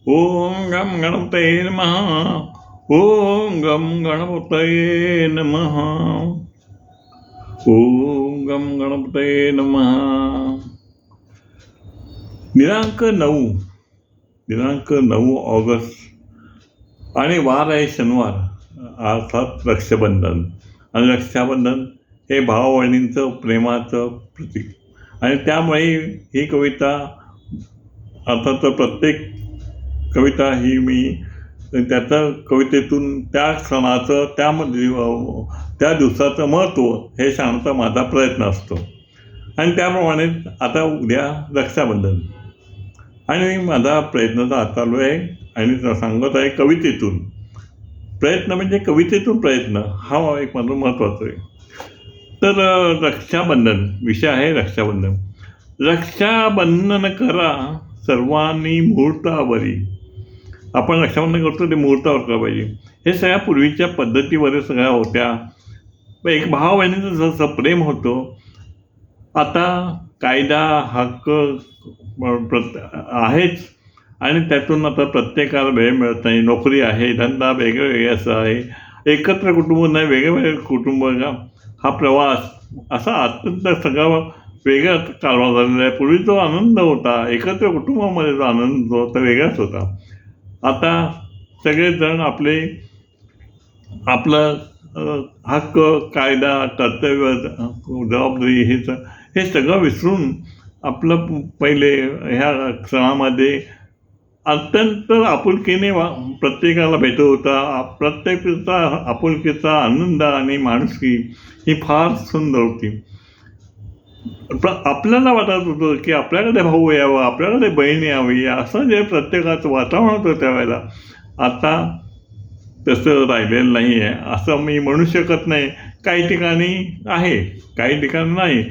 ओम गम गणपतये नमः. ओम गम गणपतये नमः. ओम गम गणपतये नमः. दिनांक 9 ऑगस्ट आणि वार आहे शनिवार, अर्थात रक्षाबंधन. आणि रक्षाबंधन हे भाव बहिणींचं प्रेमाचं प्रतीक. आणि त्यामुळे ही कविता, अर्थात प्रत्येक कविता ही मी त्याचं कवितेतून त्या सणाचं, त्या दिवसाचं महत्त्व हे सांगण्याचा माझा प्रयत्न असतो. आणि त्याप्रमाणे आता उद्या रक्षाबंधन, आणि माझा प्रयत्न तर आता चालू आहे आणि सांगत आहे कवितेतून. प्रयत्न म्हणजे कवितेतून प्रयत्न, हा एक माझं महत्त्वाचं आहे. तर रक्षाबंधन विषय आहे. रक्षाबंधन करा सर्वांनी मुहूर्तावरी. आपण रक्षाबंधन करतो ते मुहूर्तावर करायला पाहिजे. हे सगळ्या पूर्वीच्या पद्धतीवर सगळ्या होत्या. एक भाव बहिणीचं जसं प्रेम होतं, आता कायदा हक्क आहेच, आणि त्यातून आता प्रत्येकाला वेळ मिळत नाही. नोकरी आहे, धंदा वेगळे असं आहे, एकत्र कुटुंब नाही, वेगळे कुटुंब. हा प्रवास असा अत्यंत सगळा वेगळा कारभार झालेला आहे. पूर्वी जो आनंद होता, एकत्र कुटुंबामध्ये जो आनंद होता वेगळाच होता. आता सगळेजण आपलं हक्क, कायदा, कर्तव्य, जबाबदारी हे सगळं विसरून आपलं पहिले ह्या सणामध्ये अत्यंत आपुलकीने प्रत्येकाला भेटत होता. प्रत्येकाचा आपुलकीचा आनंद आणि माणुसकी ही फार सुंदर होती. आपल्याला वाटत होतं की आपल्याकडे भाऊ यावं, आपल्याकडे बहीण यावी, असं जे प्रत्येकाचं वातावरण होतं त्यावेळेला. आता तसं राहिलेलं नाही आहे असं मी म्हणू शकत नाही. काही ठिकाणी आहे, काही ठिकाणी नाही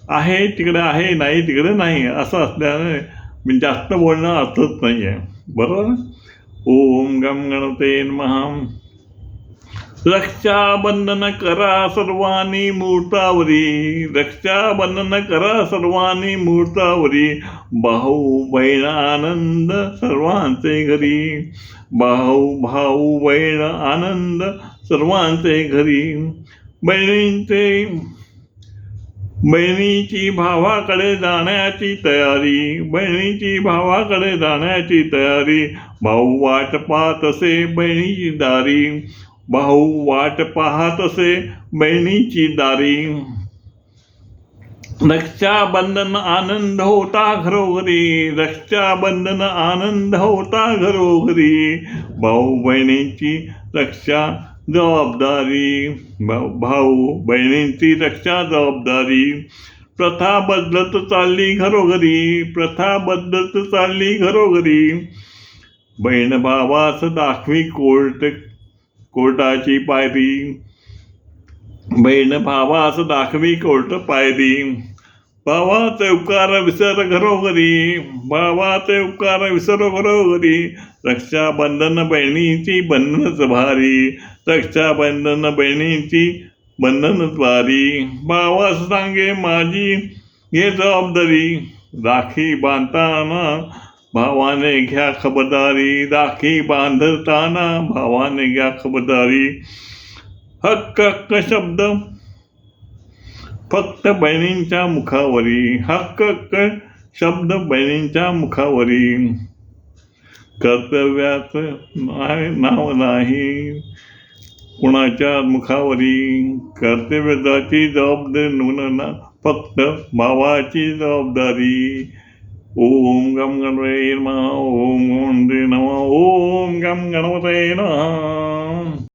आहे. तिकडे आहे, नाही तिकडे नाही, असं असल्याने मी जास्त बोलणं अर्थच नाही आहे. बरोबर. ओम गम गणपतये नमः. रक्षाबंधन करा सर्वांनी मुहूर्तावरी. रक्षाबंधन करा सर्वांनी मुहूर्तावरी. भाऊ बहीण आनंद सर्वांचे घरी. भाऊ बहीण आनंद सर्वांचे घरी. बहिणीची भावाकडे जाण्याची तयारी. बहिणीची भावाकडे जाण्याची तयारी. भाऊ वाट पाहत असे बहिणीची दारी. भाऊ वाट पाहत असे बहिणीची दारी. रक्षाबंधन आनंद होता घरोघरी. रक्षाबंधन आनंद होता घरोघरी. भाऊ बहिणीची रक्षा जबाबदारी. भाऊ बहिणींची रक्षा जबाबदारी. प्रथा बदलत चालली घरोघरी. प्रथा बदलत चालली घरोघरी. बहीण भावास दाखवी कोर्टाची पायरी. बहीण भावास दाखवी कोर्ट पायरी. भावाचे उपकार विसर घरोघरी. भावाचे उपकार विसर घरोघरी. रक्षाबंधन बहिणीची बंधनच भारी. रक्षाबंधन बहिणीची बंधनच भारी. भावास सांगे माझी घे जबाबदारी. राखी बांधताना भावाने घ्या खबरदारी. राखी बांधताना भावाने घ्या खबरदारी. हक्क हक्क शब्द फक्त बहिणींच्या मुखावरी. हक्क हक्क शब्द बहिणींच्या मुखावरी. कर्तव्याचं नाव नाही कुणाच्या मुखावरी. कर्तव्याची जबाबदारी फक्त भावाची जबाबदारी. ओम गम गणपतये नमः. ओम गणपतये नमः. ओम गम गणपतये नमः.